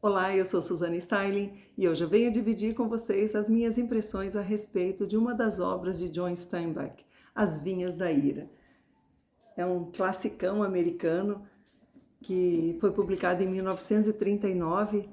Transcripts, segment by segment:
Olá, eu sou Suzane Styling e hoje eu venho dividir com vocês as minhas impressões a respeito de uma das obras de John Steinbeck, As Vinhas da Ira. É um classicão americano que foi publicado em 1939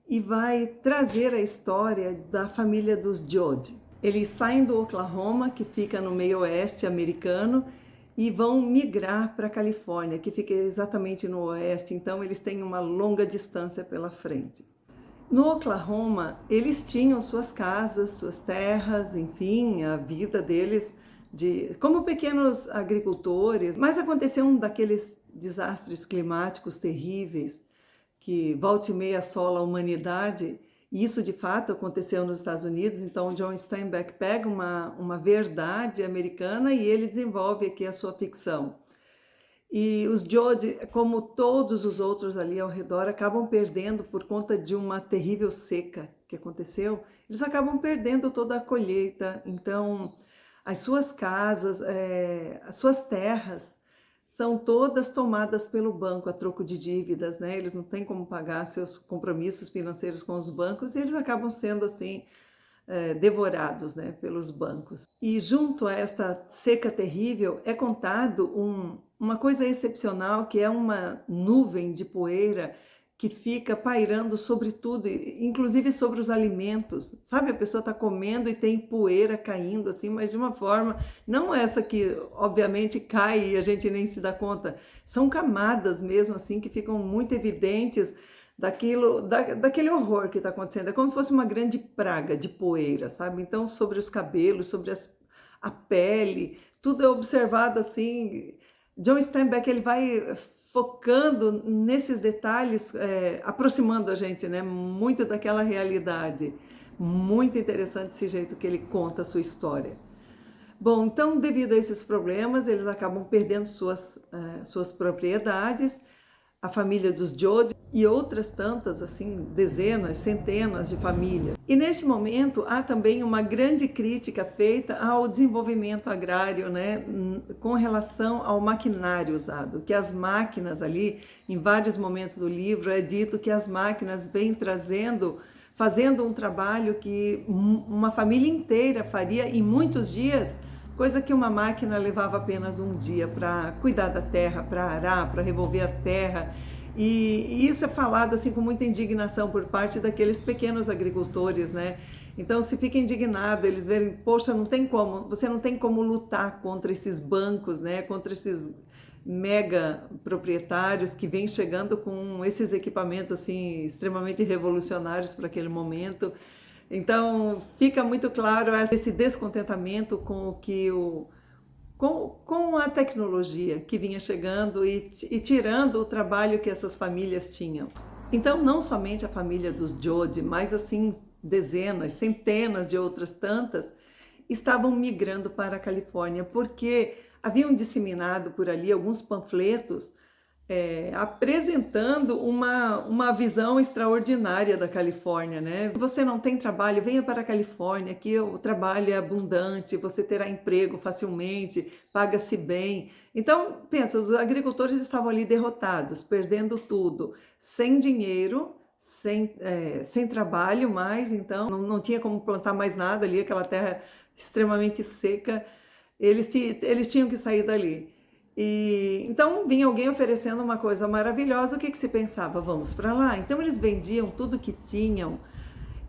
e vai trazer a história da família dos Jode. Eles saem do Oklahoma, que fica no meio oeste americano, e vão migrar para a Califórnia, que fica exatamente no oeste, então eles têm uma longa distância pela frente. No Oklahoma, eles tinham suas casas, suas terras, enfim, a vida deles como pequenos agricultores, mas aconteceu um daqueles desastres climáticos terríveis que volta e meia assola a humanidade, e isso de fato aconteceu nos Estados Unidos. Então John Steinbeck pega uma verdade americana e ele desenvolve aqui a sua ficção. E os Jode, como todos os outros ali ao redor, acabam perdendo por conta de uma terrível seca que aconteceu. Eles acabam perdendo toda a colheita. Então, as suas casas, as suas terras são todas tomadas pelo banco a troco de dívidas, né? Eles não têm como pagar seus compromissos financeiros com os bancos e eles acabam sendo assim devorados, né, pelos bancos. E junto a esta seca terrível é contado uma coisa excepcional, que é uma nuvem de poeira que fica pairando sobre tudo, inclusive sobre os alimentos. Sabe, a pessoa está comendo e tem poeira caindo assim, mas de uma forma, não essa que obviamente cai e a gente nem se dá conta. São camadas mesmo assim que ficam muito evidentes daquele horror que está acontecendo. É como se fosse uma grande praga de poeira, sabe? Então, sobre os cabelos, sobre a pele, tudo é observado assim. John Steinbeck, ele vai focando nesses detalhes, aproximando a gente, né, muito daquela realidade. Muito interessante esse jeito que ele conta a sua história. Bom, então, devido a esses problemas, eles acabam perdendo suas propriedades, a família dos Jode e outras tantas, assim, dezenas, centenas de famílias. E neste momento há também uma grande crítica feita ao desenvolvimento agrário, né, com relação ao maquinário usado, que as máquinas ali, em vários momentos do livro, é dito que as máquinas vêm fazendo um trabalho que uma família inteira faria em muitos dias, coisa que uma máquina levava apenas um dia para cuidar da terra, para arar, para revolver a terra. E isso é falado assim com muita indignação por parte daqueles pequenos agricultores, né? Então se fica indignado, eles verem, poxa, você não tem como lutar contra esses bancos, né? Contra esses mega proprietários que vêm chegando com esses equipamentos assim extremamente revolucionários para aquele momento. Então fica muito claro esse descontentamento com o que com a tecnologia que vinha chegando e tirando o trabalho que essas famílias tinham. Então não somente a família dos Jode, mas assim dezenas, centenas de outras tantas estavam migrando para a Califórnia, porque haviam disseminado por ali alguns panfletos apresentando uma visão extraordinária da Califórnia, né? Se você não tem trabalho, venha para a Califórnia, aqui o trabalho é abundante, você terá emprego facilmente, paga-se bem. Então, pensa, os agricultores estavam ali derrotados, perdendo tudo, sem dinheiro, sem trabalho mais, então não tinha como plantar mais nada ali, aquela terra extremamente seca, eles tinham que sair dali. E então vinha alguém oferecendo uma coisa maravilhosa, o que se pensava? Vamos para lá. Então eles vendiam tudo que tinham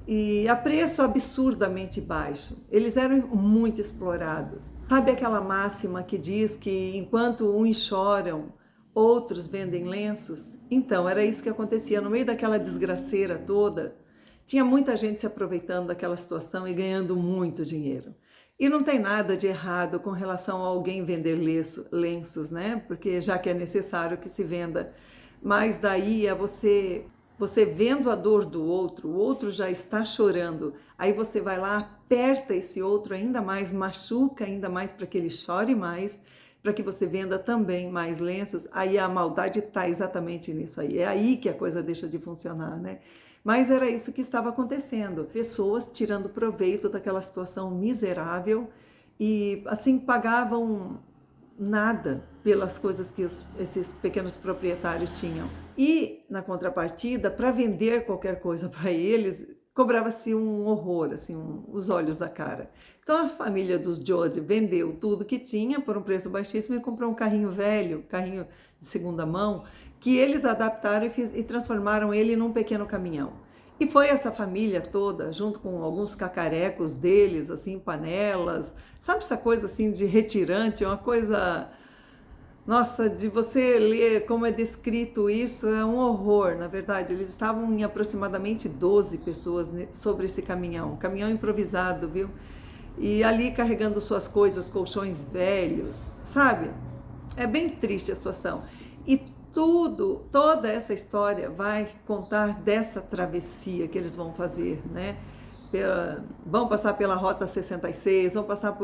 e a preço absurdamente baixo. Eles eram muito explorados. Sabe aquela máxima que diz que enquanto uns choram, outros vendem lenços? Então era isso que acontecia no meio daquela desgraceira toda. Tinha muita gente se aproveitando daquela situação e ganhando muito dinheiro. E não tem nada de errado com relação a alguém vender lenços, né? Porque já que é necessário que se venda. Mas daí é você vendo a dor do outro, o outro já está chorando. Aí você vai lá, aperta esse outro ainda mais, machuca ainda mais para que ele chore mais, para que você venda também mais lenços. Aí a maldade está exatamente nisso aí. É aí que a coisa deixa de funcionar, né? Mas era isso que estava acontecendo. Pessoas tirando proveito daquela situação miserável e assim pagavam nada pelas coisas que esses pequenos proprietários tinham. E, na contrapartida, para vender qualquer coisa para eles, cobrava-se um horror, assim, os olhos da cara. Então a família dos Jode vendeu tudo que tinha por um preço baixíssimo e comprou um carrinho velho, carrinho de segunda mão, que eles adaptaram e transformaram ele num pequeno caminhão. E foi essa família toda, junto com alguns cacarecos deles, assim, panelas, sabe essa coisa assim de retirante, uma coisa... Nossa, de você ler como é descrito isso, é um horror, na verdade. Eles estavam em aproximadamente 12 pessoas sobre esse caminhão, caminhão improvisado, viu? E ali carregando suas coisas, colchões velhos, sabe? É bem triste a situação. E toda essa história vai contar dessa travessia que eles vão fazer, né? Vão passar pela Rota 66, vão passar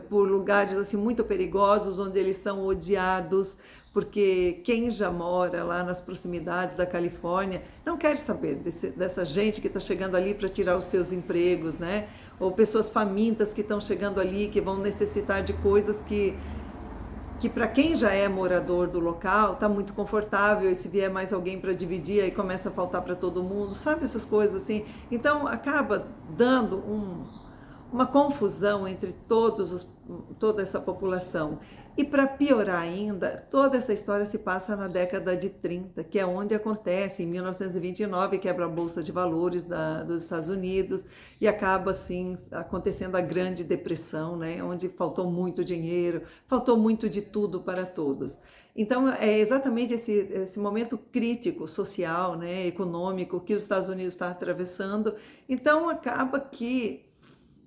por lugares assim muito perigosos, onde eles são odiados, porque quem já mora lá nas proximidades da Califórnia não quer saber dessa gente que está chegando ali para tirar os seus empregos, né? Ou pessoas famintas que estão chegando ali, que vão necessitar de coisas que para quem já é morador do local está muito confortável, e se vier mais alguém para dividir, aí começa a faltar para todo mundo, sabe essas coisas assim? Então acaba dando uma confusão entre toda essa população. E para piorar ainda, toda essa história se passa na década de 30, que é onde acontece, em 1929, quebra a Bolsa de Valores dos Estados Unidos e acaba, assim, acontecendo a Grande Depressão, né? Onde faltou muito dinheiro, faltou muito de tudo para todos. Então, é exatamente esse momento crítico social, né, econômico que os Estados Unidos está atravessando. Então, acaba que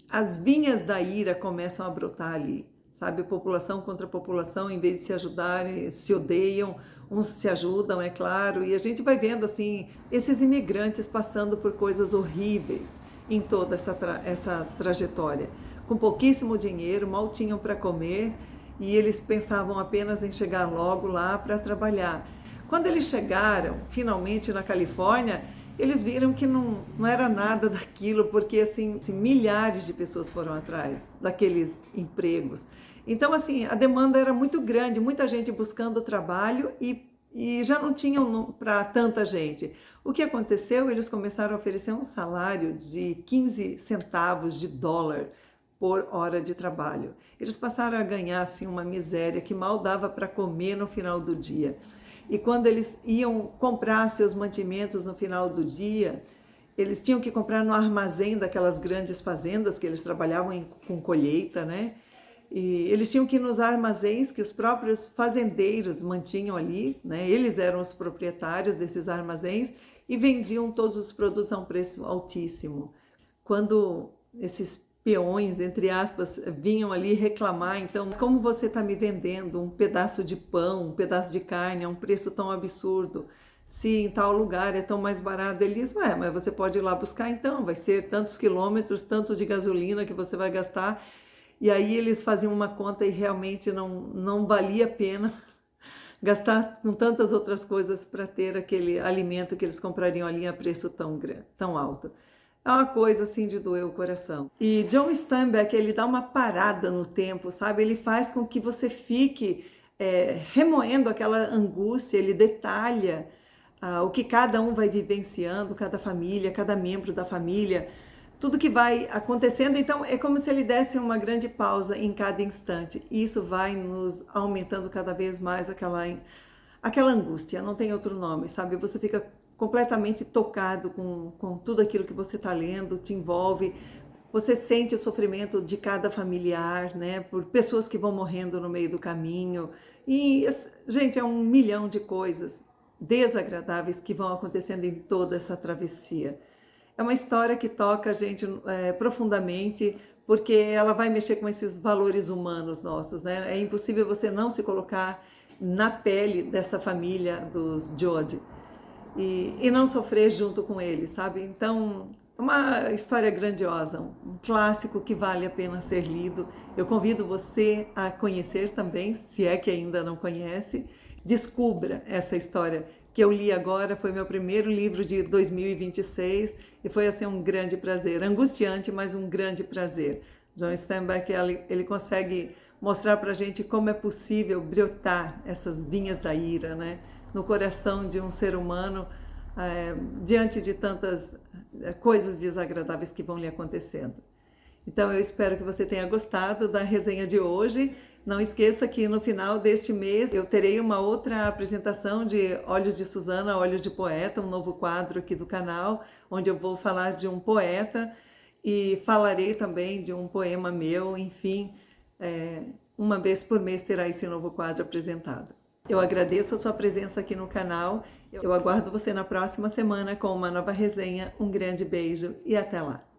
as vinhas da ira começam a brotar ali, sabe? População contra população, em vez de se ajudarem, se odeiam, uns se ajudam, é claro, e a gente vai vendo, assim, esses imigrantes passando por coisas horríveis em toda essa trajetória. Com pouquíssimo dinheiro, mal tinham para comer, e eles pensavam apenas em chegar logo lá para trabalhar. Quando eles chegaram, finalmente, na Califórnia, eles viram que não era nada daquilo, porque assim, milhares de pessoas foram atrás daqueles empregos. Então, assim, a demanda era muito grande, muita gente buscando trabalho e já não tinham para tanta gente. O que aconteceu? Eles começaram a oferecer um salário de 15 centavos de dólar por hora de trabalho. Eles passaram a ganhar assim uma miséria que mal dava para comer no final do dia. E quando eles iam comprar seus mantimentos no final do dia, eles tinham que comprar no armazém daquelas grandes fazendas que eles trabalhavam com colheita, né? E eles tinham que ir nos armazéns que os próprios fazendeiros mantinham ali, né? Eles eram os proprietários desses armazéns e vendiam todos os produtos a um preço altíssimo. Quando esses peões, entre aspas, vinham ali reclamar, então, como você está me vendendo um pedaço de pão, um pedaço de carne a um preço tão absurdo? Se em tal lugar é tão mais barato, eles, mas você pode ir lá buscar então, vai ser tantos quilômetros, tanto de gasolina que você vai gastar. E aí eles faziam uma conta e realmente não valia a pena gastar com tantas outras coisas para ter aquele alimento que eles comprariam ali a preço tão alto. É uma coisa assim de doer o coração. E John Steinbeck, ele dá uma parada no tempo, sabe? Ele faz com que você fique remoendo aquela angústia, ele detalha o que cada um vai vivenciando, cada família, cada membro da família, tudo que vai acontecendo. Então é como se ele desse uma grande pausa em cada instante. E isso vai nos aumentando cada vez mais aquela angústia, não tem outro nome, sabe? Você fica completamente tocado com tudo aquilo que você está lendo, te envolve, você sente o sofrimento de cada familiar, né, por pessoas que vão morrendo no meio do caminho, e, gente, é 1 milhão de coisas desagradáveis que vão acontecendo em toda essa travessia. É uma história que toca a gente profundamente, porque ela vai mexer com esses valores humanos nossos, né? É impossível você não se colocar na pele dessa família dos Jode e não sofrer junto com eles, sabe? Então, é uma história grandiosa, um clássico que vale a pena ser lido. Eu convido você a conhecer também, se é que ainda não conhece. Descubra essa história que eu li agora, foi meu primeiro livro de 2026 e foi assim um grande prazer, angustiante, mas um grande prazer. John Steinbeck, ele consegue mostrar pra gente como é possível brotar essas vinhas da ira, né, no coração de um ser humano, diante de tantas coisas desagradáveis que vão lhe acontecendo. Então eu espero que você tenha gostado da resenha de hoje. Não esqueça que no final deste mês eu terei uma outra apresentação de Olhos de Susana, Olhos de Poeta, um novo quadro aqui do canal, onde eu vou falar de um poeta e falarei também de um poema meu, enfim, uma vez por mês terá esse novo quadro apresentado. Eu agradeço a sua presença aqui no canal, eu aguardo você na próxima semana com uma nova resenha. Um grande beijo e até lá!